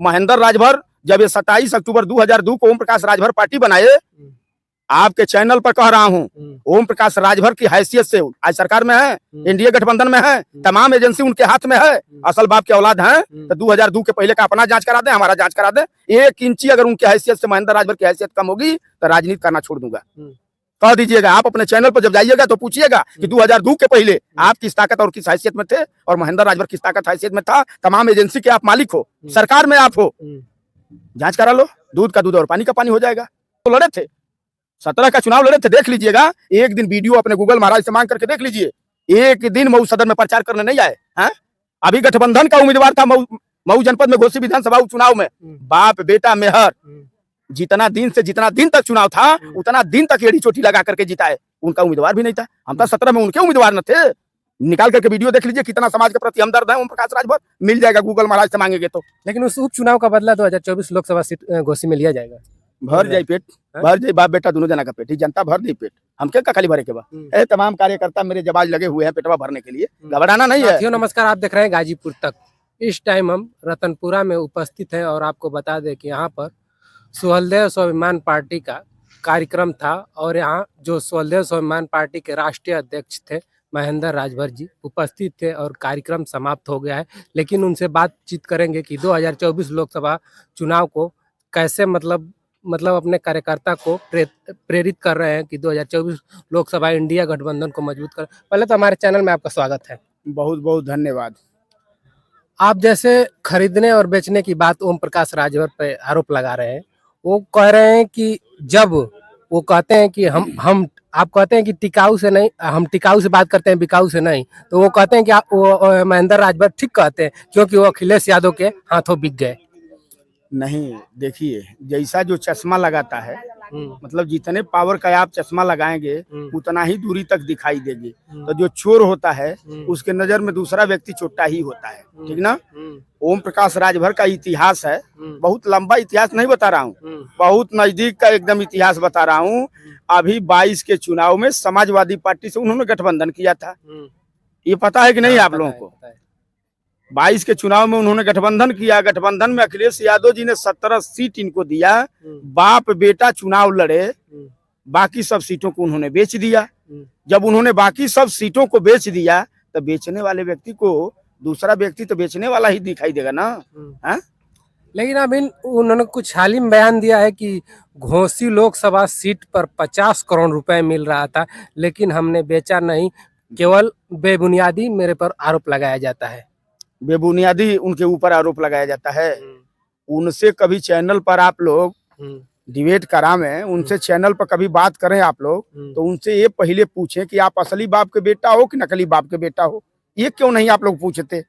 महेंद्र राजभर जब ये 27 अक्टूबर 2002 को ओम प्रकाश राजभर पार्टी बनाए, आपके चैनल पर कह रहा हूँ, ओम प्रकाश राजभर की हैसियत से आज सरकार में है, इंडिया गठबंधन में है, तमाम एजेंसी उनके हाथ में है, असल बाप के औलाद हैं। तो 2002 के पहले का अपना जांच करा दे, हमारा जांच करा दे। 1 इंची अगर उनकी हैसियत से महेंद्र राजभर की हैसियत कम होगी तो राजनीति करना छोड़ दूंगा। कह दीजिएगा, आप अपने चैनल पर जब जाइएगा तो पूछिएगा कि 2002 के पहले आप किस ताकत और किस हैसियत में थे और महेंद्र राजभर किस ताकत हैसियत में था। तमाम एजेंसी के आप मालिक हो, सरकार में आप हो, जांच करा लो, दूध का दूध और पानी का पानी हो जाएगा। तो लड़े थे, 17 का चुनाव लड़े थे, देख लीजिएगा। एक दिन वीडियो अपने गूगल महाराज से मांग करके देख लीजिए। एक दिन मऊ सदर में प्रचार करने नहीं आए हैं। अभी गठबंधन का उम्मीदवार था मऊ जनपद में घोसी विधानसभा चुनाव में, बाप बेटा मेहर, जितना दिन तक चुनाव था उतना दिन तक एड़ी चोटी लगा करके जिताए। उनका उम्मीदवार भी नहीं था। हम तो 17 में उनके उम्मीदवार न थे। निकाल करके वीडियो देख लीजिए, कितना समाज के प्रति हमदर्द है ओम प्रकाश राजभर। मिल जाएगा गूगल महाराज से मांगेंगे तो। लेकिन उस उपचुनाव का बदला 2024 लोकसभा सीट घोसी में लिया जाएगा। भर जाए पेट, भर जाए बाप बेटा दोनों जना का पेट, जनता भर दी पेट। हम क्या खाली भरे के बाद तमाम कार्यकर्ता मेरे जबाज लगे हुए हैं पेटवा भरने के लिए, घबराना नहीं है। नमस्कार, आप देख रहे हैं गाजीपुर तक। इस टाइम हम रतनपुरा में उपस्थित हैं और आपको बता दें कि यहाँ पर सुहलदेव स्वाभिमान पार्टी का कार्यक्रम था और यहाँ जो सुहलदेव स्वाभिमान पार्टी के राष्ट्रीय अध्यक्ष थे महेंद्र राजभर जी उपस्थित थे और कार्यक्रम समाप्त हो गया है। लेकिन उनसे बातचीत करेंगे कि 2024 लोकसभा चुनाव को कैसे मतलब अपने कार्यकर्ता को प्रेरित कर रहे हैं कि 2024 लोकसभा इंडिया गठबंधन को मजबूत कर। पहले तो हमारे चैनल में आपका स्वागत है। बहुत बहुत धन्यवाद। आप जैसे खरीदने और बेचने की बात ओम प्रकाश राजभर पे आरोप लगा रहे हैं, वो कह रहे हैं कि जब वो कहते हैं कि आप कहते हैं कि टिकाऊ से नहीं, हम टिकाऊ से बात करते हैं, बिकाऊ से नहीं, तो वो कहते हैं कि वो महेंद्र राजभर ठीक कहते हैं क्योंकि वो अखिलेश यादव के हाथों बिक गए। नहीं, देखिए, जैसा जो चश्मा लगाता है, मतलब जितने पावर का आप चश्मा लगाएंगे उतना ही दूरी तक दिखाई देगी। तो जो चोर होता है उसके नजर में दूसरा व्यक्ति छोटा ही होता है, ठीक ना। ओम प्रकाश राजभर का इतिहास है, बहुत लंबा इतिहास नहीं बता रहा हूँ, बहुत नजदीक का एकदम इतिहास बता रहा हूँ। अभी 22 के चुनाव में समाजवादी पार्टी से उन्होंने गठबंधन किया था, ये पता है कि नहीं आप लोगों को। 22 के चुनाव में उन्होंने गठबंधन किया। गठबंधन में अखिलेश यादव जी ने 17 सीट इनको दिया। बाप बेटा चुनाव लड़े, बाकी सब सीटों को उन्होंने बेच दिया। जब उन्होंने बाकी सब सीटों को बेच दिया तो बेचने वाले व्यक्ति को दूसरा व्यक्ति तो बेचने वाला ही दिखाई देगा ना। लेकिन अभी उन्होंने कुछ हाल ही में बयान दिया है कि घोसी लोकसभा सीट पर 50 करोड़ रुपए मिल रहा था, लेकिन हमने बेचा नहीं, केवल बेबुनियादी मेरे पर आरोप लगाया जाता है। बेबुनियादी उनके ऊपर आरोप लगाया जाता है। उनसे कभी चैनल पर आप लोग डिबेट करावें, उनसे चैनल पर कभी बात करें आप लोग, तो उनसे ये पहले पूछें कि आप असली बाप के बेटा हो कि नकली बाप के बेटा हो। ये क्यों नहीं आप लोग पूछते?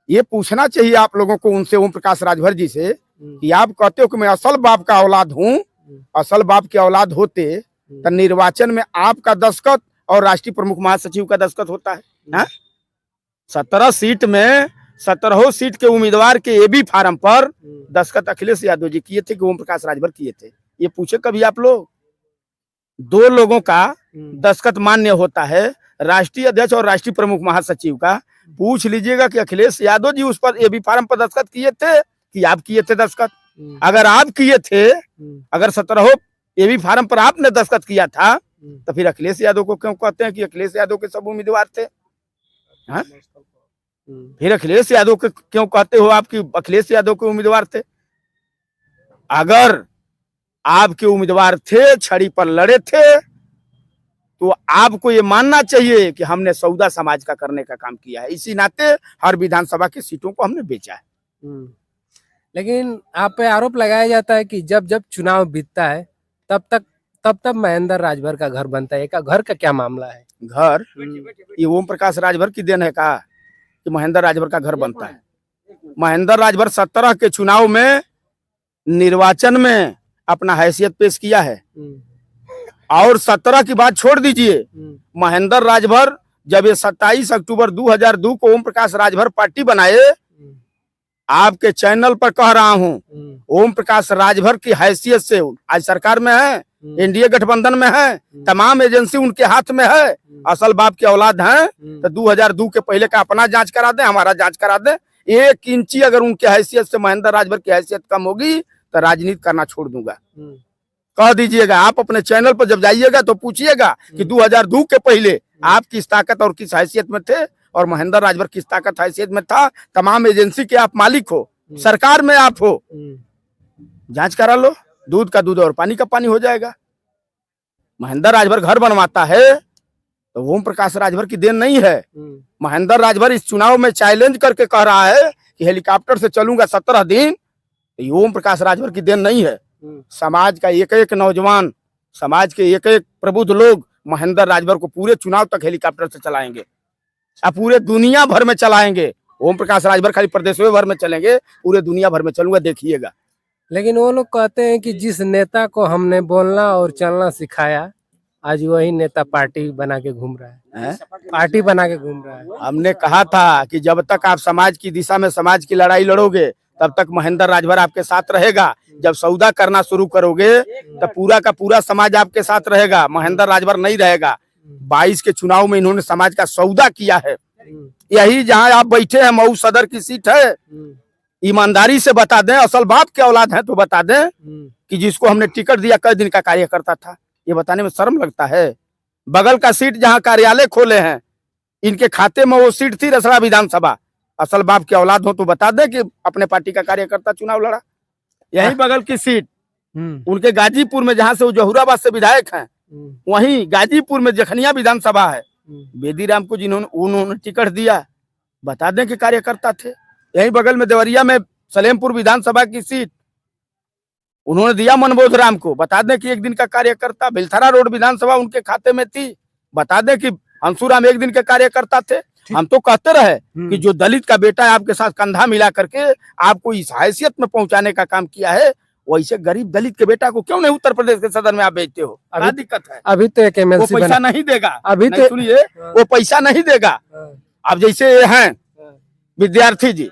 ये पूछना चाहिए आप लोगों को उनसे, ओम प्रकाश राजभर जी से, कि आप कहते हो कि मैं असल बाप का औलाद हूँ। असल बाप के औलाद होते तो निर्वाचन में आपका दस्तखत और राष्ट्रीय प्रमुख महासचिव का दस्तखत होता है। 17 सीट में 17 सीट के उम्मीदवार के एबी फार्म पर दस्तखत अखिलेश यादव जी किए थे कि ओम प्रकाश राजभर किए थे? ये पूछे कभी आप लोग? 2 लोगों का दस्तखत मान्य होता है, राष्ट्रीय अध्यक्ष और राष्ट्रीय प्रमुख महासचिव का। पूछ लीजिएगा कि अखिलेश यादव जी उस पर एबी फार्म पर दस्तखत किए थे कि आप किए थे दस्तखत? अगर आप किए थे, अगर 17 एबी फार्म पर आपने दस्तखत किया था, तो फिर अखिलेश यादव को क्यों कहते हैं कि अखिलेश यादव के सब उम्मीदवार थे? फिर अखिलेश यादव के क्यों कहते हो आप कि अखिलेश यादव के उम्मीदवार थे? अगर आपके उम्मीदवार थे, छड़ी पर लड़े थे, तो आपको ये मानना चाहिए कि हमने सौदा समाज का करने का काम किया है। इसी नाते हर विधानसभा की सीटों को हमने बेचा है। लेकिन आप पे आरोप लगाया जाता है कि जब जब चुनाव बीतता है तब महेंद्र राजभर का घर बनता है। घर का क्या मामला है? घर ये ओम प्रकाश राजभर की देन है का कि महेंद्र राजभर का घर बनता है? महेंद्र राजभर 17 के चुनाव में निर्वाचन में अपना हैसियत पेश किया है और 17 की बात छोड़ दीजिए। महेंद्र राजभर जब ये 27 अक्टूबर 2002 को ओम प्रकाश राजभर पार्टी बनाए, आपके चैनल पर कह रहा हूँ, ओम प्रकाश राजभर की हैसियत से आज सरकार में है, इंडिया गठबंधन में है, तमाम एजेंसी उनके हाथ में है, असल बाप के औलाद हैं। तो 2002 के पहले का अपना जांच करा दे, हमारा जांच करा दे। 1 इंची अगर उनकी हैसियत से महेंद्र राजभर की हैसियत कम होगी तो राजनीति करना छोड़ दूंगा। कह दीजिएगा, आप अपने चैनल पर जब जाइएगा तो पूछिएगा कि 2002 के पहले आप किस ताकत और किस हैसियत में थे और महेंद्र राजभर किस ताकत हैसियत में था। तमाम एजेंसी के आप मालिक हो, सरकार में आप हो, जांच करा लो, दूध का दूध और पानी का पानी हो जाएगा। महेंद्र राजभर घर बनवाता है तो ओम प्रकाश राजभर की देन नहीं है। महेंद्र राजभर इस चुनाव में चैलेंज करके कह रहा है कि हेलीकॉप्टर से चलूंगा 17 दिन, तो ये ओम प्रकाश राजभर की देन नहीं है। समाज का एक एक नौजवान, समाज के एक एक प्रबुद्ध लोग महेंद्र राजभर को पूरे चुनाव तक हेलीकॉप्टर से चलाएंगे और पूरे दुनिया भर में चलाएंगे। ओम प्रकाश राजभर खाली प्रदेशों भर में चलेंगे, पूरे दुनिया भर में चलूंगा, देखिएगा। लेकिन वो लोग कहते हैं कि जिस नेता को हमने बोलना और चलना सिखाया, आज वही नेता पार्टी बना के घूम रहा है, पार्टी बना के घूम रहा है। हमने कहा था कि जब तक आप समाज की दिशा में समाज की लड़ाई लड़ोगे तब तक महेंद्र राजभर आपके साथ रहेगा। जब सौदा करना शुरू करोगे तब पूरा का पूरा समाज आपके साथ रहेगा, महेंद्र राजभर नहीं रहेगा। 22 के चुनाव में इन्होंने समाज का सौदा किया है। यही जहां आप बैठे हैं मऊ सदर की सीट है, ईमानदारी से बता दें, असल बाप के औलाद है तो बता दें कि जिसको हमने टिकट दिया कई दिन का कार्यकर्ता था, ये बताने में शर्म लगता है। बगल का सीट जहां कार्यालय खोले हैं, इनके खाते में वो सीट थी रसड़ा विधानसभा। असल बाप के औलाद हो तो बता दें कि अपने पार्टी का कार्यकर्ता चुनाव लड़ा। यही बगल की सीट उनके गाजीपुर में, जहां से वो जहुराबाद से विधायक हैं, वहीं गाजीपुर में जखनिया विधानसभा है। बेदीराम को जिन्होंने उन्होंने टिकट दिया, बता दें कि कार्यकर्ता थे। यही बगल में देवरिया में सलेमपुर विधानसभा की सीट उन्होंने दिया मनबोध राम को, बता दें कि एक दिन का कार्यकर्ता। बेलथरा रोड विधानसभा उनके खाते में थी, बता दें कि अंशुराम एक दिन के कार्यकर्ता थे। हम तो कहते रहे कि जो दलित का बेटा है आपके साथ कंधा मिला करके आपको इस हैसियत में पहुंचाने का काम किया है, वैसे गरीब दलित के बेटा को क्यों नहीं उत्तर प्रदेश के सदन में आप भेजते हो? क्या दिक्कत है? अभी तो एक MLC वो पैसा नहीं देगा, अभी तो सुनिए, वो पैसा नहीं देगा। अब जैसे ये हैं विद्यार्थी जी,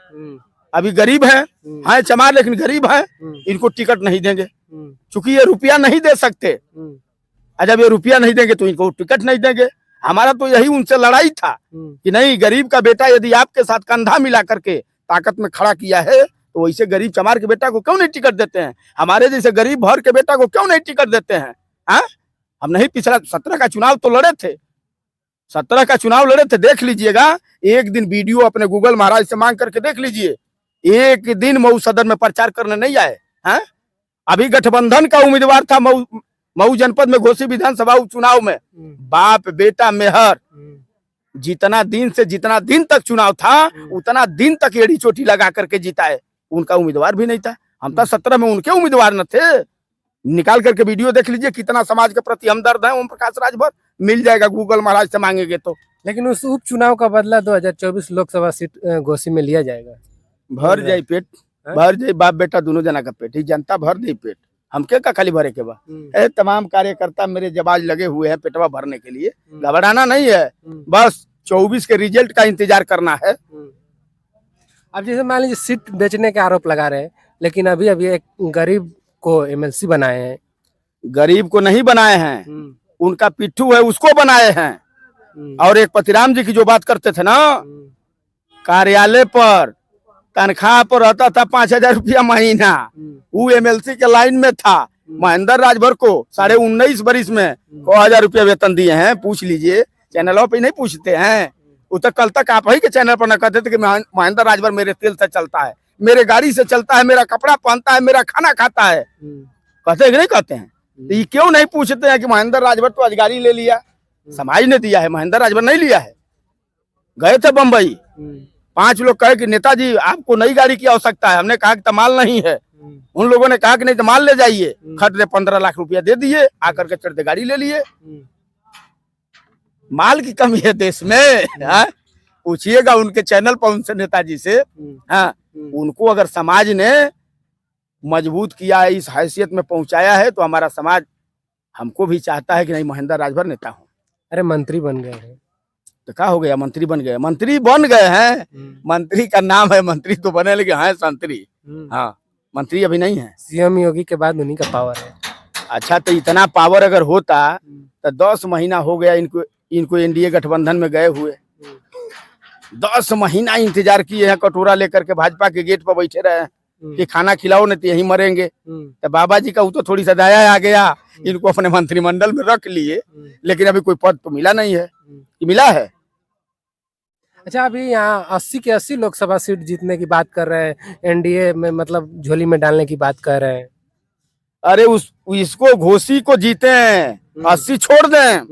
अभी गरीब हैं, चमार लेकिन गरीब हैं, इनको टिकट नहीं देंगे चूंकि ये रुपया नहीं दे सकते। जब ये रुपया नहीं देंगे तो इनको टिकट नहीं देंगे। हमारा तो यही उनसे लड़ाई था कि नहीं, गरीब का बेटा यदि आपके साथ कंधा मिला करके ताकत में खड़ा किया है तो वैसे गरीब चमार के बेटा को क्यों नहीं टिकट देते हैं? हमारे जैसे गरीब भर के बेटा को क्यों नहीं टिकट देते हैं? हम नहीं पिछला 17 का चुनाव तो लड़े थे, 17 का चुनाव लड़े थे, देख लीजिएगा। एक दिन वीडियो अपने गूगल महाराज से मांग करके देख लीजिए, एक दिन मऊ सदर में प्रचार करने नहीं आए हैं। अभी गठबंधन का उम्मीदवार था मऊ जनपद में घोसी विधानसभा उपचुनाव में, बाप बेटा मेहर, जितना दिन तक चुनाव था उतना दिन तक एड़ी चोटी लगा करके जीता है। उनका उम्मीदवार भी नहीं था। हम तो 17 में उनके उम्मीदवार न थे। निकाल करके वीडियो देख लीजिए, कितना समाज के प्रति हमदर्द है ओम प्रकाश राजभर। मिल जाएगा गूगल महाराज से मांगेंगे तो। लेकिन उस उपचुनाव का बदला 2024 लोकसभा सीट घोसी में लिया जाएगा। भर जाए पेट, भर जाए बाप बेटा दोनों जना का पेट, ही जनता भर दे पेट। हमके का खाली भरे के बा। तमाम कार्यकर्ता मेरे जबाज लगे हुए हैं पेटवा भरने के लिए। घबराना नहीं है, बस 24 के रिजल्ट का इंतजार करना है। अब जैसे मान लीजिए सीट बेचने के आरोप लगा रहे हैं, लेकिन अभी एक गरीब को MLC बनाए हैं। गरीब को नहीं बनाए हैं, उनका पिट्ठू है उसको बनाए हैं। और एक पतिराम जी की जो बात करते थे ना, कार्यालय पर तनख्वाह पर रहता था 5,000 रुपया महीना, वो MLC के लाइन में था। महेंद्र राजभर को 19.5 बरिस में 1,000 रुपया वेतन दिए हैं। पूछ लीजिए, चैनलों पे नहीं पूछते हैं। वो तो कल तक आप ही के चैनल पर न कहते थे कि महेंद्र राजभर मेरे तेल से चलता है, मेरे गाड़ी से चलता है, मेरा कपड़ा पहनता है, मेरा खाना खाता है। कहते हैं कि नहीं कहते हैं? तो ये क्यों नहीं पूछते हैं कि महेंद्र राजभर तो आज गाड़ी ले लिया, समाज ने दिया है, महेंद्र राजभर नहीं लिया है। गए थे बम्बई, 5 लोग कहे कि नेताजी आपको नई गाड़ी की आवश्यकता है। हमने कहा कि तमाल नहीं है। उन लोगों ने कहा कि नहीं तमाल ले जाइए। खरीदे 15 लाख रुपया दे दिए, आकर के चढ़ते गाड़ी ले लिए। माल की कमी है देश में। पूछिएगा उनके चैनल पर उनसे, नेताजी से। उनको अगर समाज ने मजबूत किया है, इस हैसियत में पहुंचाया है, तो हमारा समाज हमको भी चाहता है कि नहीं महेंद्र राजभर नेता हो। अरे मंत्री बन गए हैं तो क्या हो गया? मंत्री बन गए, मंत्री बन गए हैं। मंत्री का नाम है, मंत्री तो बने लेकिन है संतरी। हाँ, मंत्री अभी नहीं है। CM योगी के बाद उन्हीं का पावर है। अच्छा, तो इतना पावर अगर होता तो 10 महीना हो गया इनको NDA गठबंधन में गए हुए। 10 महीना इंतजार किए हैं, कटोरा लेकर के भाजपा के गेट पर बैठे रहे हैं कि खाना खिलाओ नहीं तो यहीं मरेंगे। तो बाबा जी का वो तो थोड़ी सा दया आ गया, इनको अपने मंत्रिमंडल में रख लिए, लेकिन अभी कोई पद तो मिला नहीं है। कि मिला है? अच्छा, अभी यहाँ 80 के 80 लोकसभा सीट जीतने की बात कर रहे हैं, एनडीए में मतलब झोली में डालने की बात कर रहे हैं। अरे इसको घोसी को जीते हैं, 80 छोड़ दें,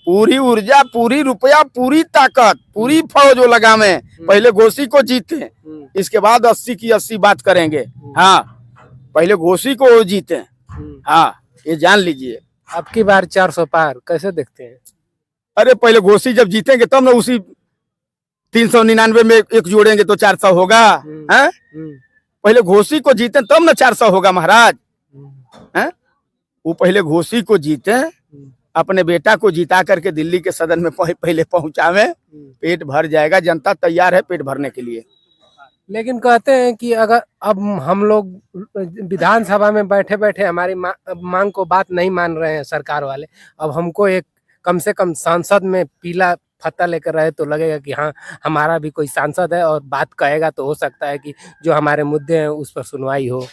पूरी ऊर्जा, पूरी रुपया, पूरी ताकत, पूरी फौज वो लगावे, पहले घोसी को जीते, इसके बाद 80 की 80 बात करेंगे। हाँ, पहले घोसी को जीते। हाँ, ये जान लीजिए। अब की बार 400 पार कैसे देखते हैं? अरे पहले घोसी जब जीतेंगे तब ना उसी 399 में एक जोड़ेंगे तो 400 होगा। हैं? पहले घोसी को जीते तब ना 400 होगा महाराज। हैं? वो पहले घोसी को जीते, अपने बेटा को जिता करके दिल्ली के सदन में पहले पहुंचावे, पेट भर जाएगा। जनता तैयार है पेट भरने के लिए। लेकिन कहते हैं कि अगर अब हम लोग विधानसभा में बैठे बैठे हमारी मांग को बात नहीं मान रहे हैं सरकार वाले, अब हमको एक कम से कम सांसद में पीला फत्ता लेकर रहे तो लगेगा कि हाँ, हमारा भी कोई सांसद है और बात कहेगा तो हो सकता है कि जो हमारे मुद्दे हैं उस पर सुनवाई हो।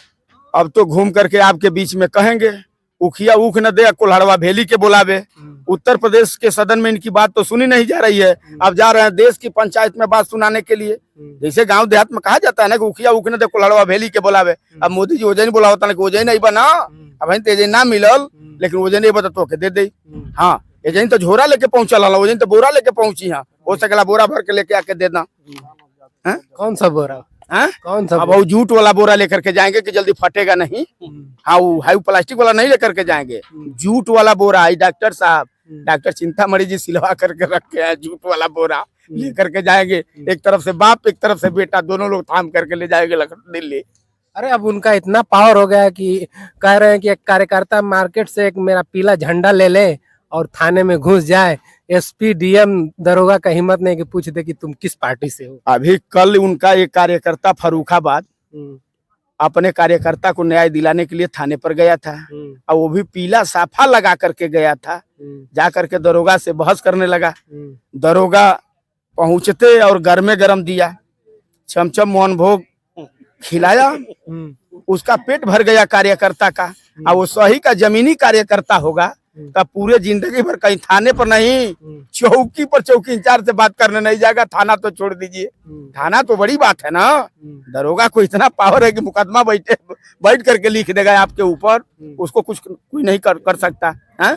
अब तो घूम करके आपके बीच में कहेंगे, उखिया ऊख न दे कुल्हड़वा भेली के बुलावे। उत्तर प्रदेश के सदन में इनकी बात तो सुनी नहीं जा रही है, अब जा रहे हैं देश की पंचायत में बात सुनाने के लिए। जैसे गांव देहात में कहा जाता है ना कि उखिया ऊख न दे कुल्हड़वा भेली के बुलावे। अब मोदी जी ओजे नहीं बुला होता ना कि ओजे नहीं बना, अब तेजे ना मिलल, लेकिन ओजे नहीं बता तो के दे दे। हाँ, एजेंट तो झोरा लेके पहुंचल, ओजेंट तो बोरा लेके पहुंची। हाँ, हो सकेला बोरा भर के लेके आके देना। कौन सा बोरा? कौन सा? अब वो जूट वाला बोरा लेकर के जाएंगे कि जल्दी फटेगा नहीं। हाँ, वो प्लास्टिक वाला नहीं लेकर के जाएंगे, जूट वाला बोरा। डॉक्टर साहब, डॉक्टर चिंतामणि जी सिलवा करके रखे हैं, जूट वाला बोरा लेकर के जाएंगे। एक तरफ से बाप, एक तरफ से बेटा, दोनों लोग थाम करके ले जाएंगे दिल्ली। अरे अब उनका इतना पावर हो गया कि कह रहे हैं कि एक कार्यकर्ता मार्केट से एक मेरा पीला झंडा ले ले और थाने में घुस जाए, एसपी डीएम दरोगा का हिम्मत नहीं कि पूछ दे कि तुम किस पार्टी से हो। अभी कल उनका एक कार्यकर्ता फर्रुखाबाद अपने कार्यकर्ता को न्याय दिलाने के लिए थाने पर गया था, और वो भी पीला साफा लगा करके गया था। जा करके दरोगा से बहस करने लगा। दरोगा पहुंचते और गरमे गरम दिया, चमचम मोहन भोग खिलाया, उसका पेट भर गया कार्यकर्ता का। और वो सही का जमीनी कार्यकर्ता होगा तब पूरे जिंदगी भर कहीं थाने पर नहीं, चौकी पर चौकी इंचार्ज से बात करने नहीं जाएगा। थाना तो छोड़ दीजिए, थाना तो बड़ी बात है ना। दरोगा को इतना पावर है कि मुकदमा बैठ करके लिख देगा आपके ऊपर, उसको कुछ कोई नहीं कर सकता है।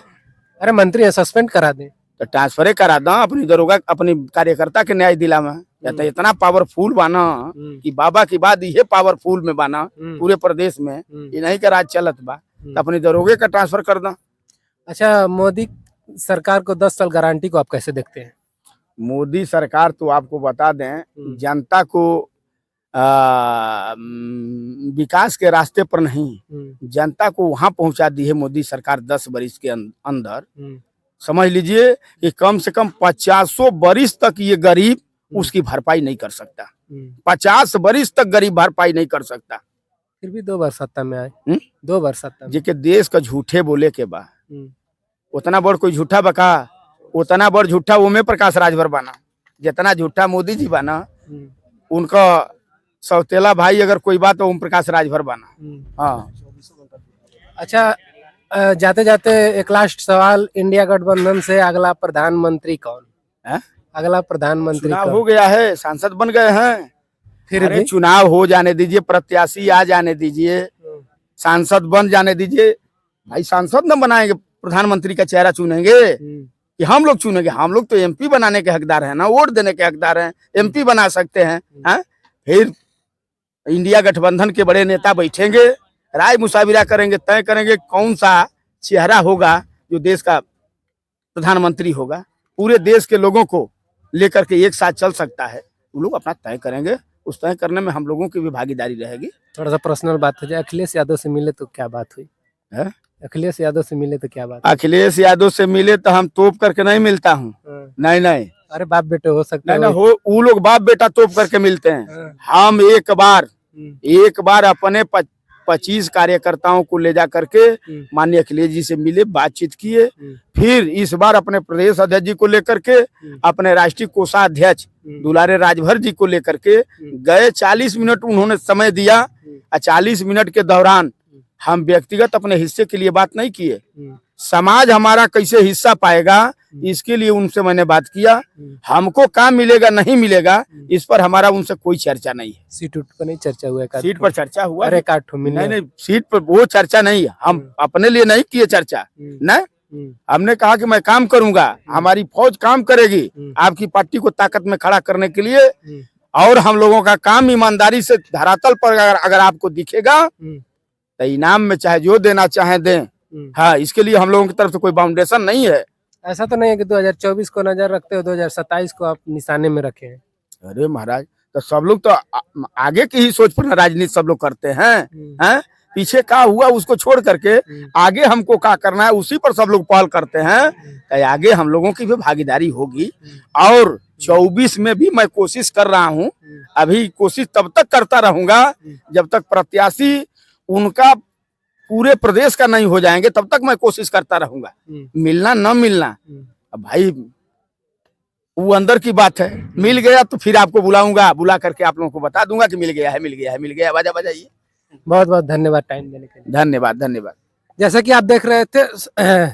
अरे मंत्री सस्पेंड करा दे तो ट्रांसफर करा दो अपनी दरोगा, अपनी कार्यकर्ता के न्याय दिलावा। या तो इतना पावरफुल बाना कि बाबा की बात ये पावरफुल में बाना पूरे प्रदेश में, ये नहीं का राज चलत बा, तो अपनी दरोगे का ट्रांसफर कर दो। अच्छा, मोदी सरकार को 10 साल गारंटी को आप कैसे देखते हैं? मोदी सरकार तो आपको बता दें, जनता को विकास के रास्ते पर नहीं, जनता को वहां पहुंचा दी है मोदी सरकार 10 बरिस के अंदर। समझ लीजिए कि कम से कम 50 बरिस तक ये गरीब उसकी भरपाई नहीं कर सकता। 50 बरिस तक गरीब भरपाई नहीं कर सकता। फिर भी 2 बार सत्ता में आए, 2 बार सत्ता में। जेके देश का झूठे बोले के बा, उतना बड़ कोई झूठा बका, उतना बड़ झूठा ओमे प्रकाश राजभर बना। जितना झूठा मोदी जी बना, उनका सौतेला भाई अगर कोई बात तो ओम प्रकाश राजभर बना। हाँ। अच्छा, जाते जाते एक लास्ट सवाल, इंडिया गठबंधन से अगला प्रधानमंत्री कौन है? अगला प्रधानमंत्री चुनाव हो गया है, सांसद बन गए हैं, फिर भी चुनाव हो जाने दीजिए, प्रत्याशी आ जाने दीजिए, सांसद बन जाने दीजिए। भाई सांसद न बनाएंगे, प्रधानमंत्री का चेहरा चुनेंगे कि हम लोग चुनेंगे? हम लोग तो एमपी बनाने के हकदार हैं ना, वोट देने के हकदार हैं, एमपी बना सकते हैं। फिर इंडिया गठबंधन के बड़े नेता बैठेंगे, राय मुशाविरा करेंगे, तय करेंगे कौन सा चेहरा होगा जो देश का प्रधानमंत्री होगा, पूरे देश के लोगों को लेकर के एक साथ चल सकता है। वो लोग अपना तय करेंगे, उस तय करने में हम लोगों की भी भागीदारी रहेगी। थोड़ा सा पर्सनल बात हो जाए, अखिलेश यादव से मिले तो क्या बात हुई है? अखिलेश यादव से मिले तो क्या बात? अखिलेश यादव से मिले तो हम तोप करके नहीं मिलता हूँ। नहीं नहीं, अरे बाप बेटे हो सकता है। वो लोग बाप बेटा तोप करके मिलते हैं। हम एक बार अपने 25 कार्यकर्ताओं को ले जा करके माननीय अखिलेश जी से मिले, बातचीत किए। फिर इस बार अपने प्रदेश अध्यक्ष जी को लेकर के, अपने राष्ट्रीय कोषाध्यक्ष दुलारे राजभर जी को लेकर के गए। 40 मिनट उन्होंने समय दिया और 40 मिनट के दौरान हम व्यक्तिगत अपने हिस्से के लिए बात नहीं किए। समाज हमारा कैसे हिस्सा पाएगा इसके लिए उनसे मैंने बात किया। हमको काम मिलेगा नहीं मिलेगा इस पर हमारा उनसे कोई चर्चा नहीं है। सीट उठ पर नहीं चर्चा हुआ है? सीट पर चर्चा हुआ? अरे काठो मिलने नहीं, सीट पर वो चर्चा नहीं है। हम अपने लिए नहीं किए चर्चा, न हमने कहा कि मैं काम करूंगा, हमारी फौज काम करेगी आपकी पार्टी को ताकत में खड़ा करने के लिए, और हम लोगों का काम ईमानदारी से धरातल पर अगर आपको दिखेगा तो इनाम में चाहे जो देना चाहे दें। हाँ, इसके लिए हम लोगों की तरफ से कोई बाउंडेशन नहीं है। ऐसा तो नहीं है कि 2024 को नजर रखते हो 2027 को आप निशाने में रखे हैं? अरे महाराज, तो सब लोग तो आगे की ही सोच पर राजनीति सब लोग करते हैं। हैं पीछे क्या हुआ उसको छोड़ करके आगे हमको क्या करना है उसी पर सब लोग पहल करते हैं। तो आगे हम लोगों की भी भागीदारी होगी। और 24 में भी मैं कोशिश कर रहा हूँ। अभी कोशिश तब तक करता रहूंगा जब तक प्रत्याशी उनका पूरे प्रदेश का नहीं हो जाएंगे, तब तक मैं कोशिश करता रहूंगा। मिलना न मिलना अब भाई वो अंदर की बात है। मिल गया तो फिर आपको बुलाऊंगा, बुला करके आप लोगों को बता दूंगा कि मिल गया है, मिल गया है, मिल गया है। बजाइए। बहुत बहुत धन्यवाद टाइम देने के लिए। धन्यवाद, धन्यवाद। जैसा कि आप देख रहे थे,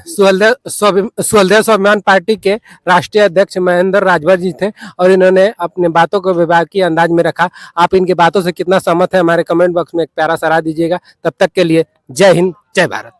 सुहलदेव स्वाभिमान पार्टी के राष्ट्रीय अध्यक्ष महेंद्र राजभर जी थे और इन्होंने अपने बातों को विभागीय अंदाज में रखा। आप इनकी बातों से कितना सहमत है हमारे कमेंट बॉक्स में एक प्यारा सा राय दीजिएगा। तब तक के लिए जय हिंद, जय भारत।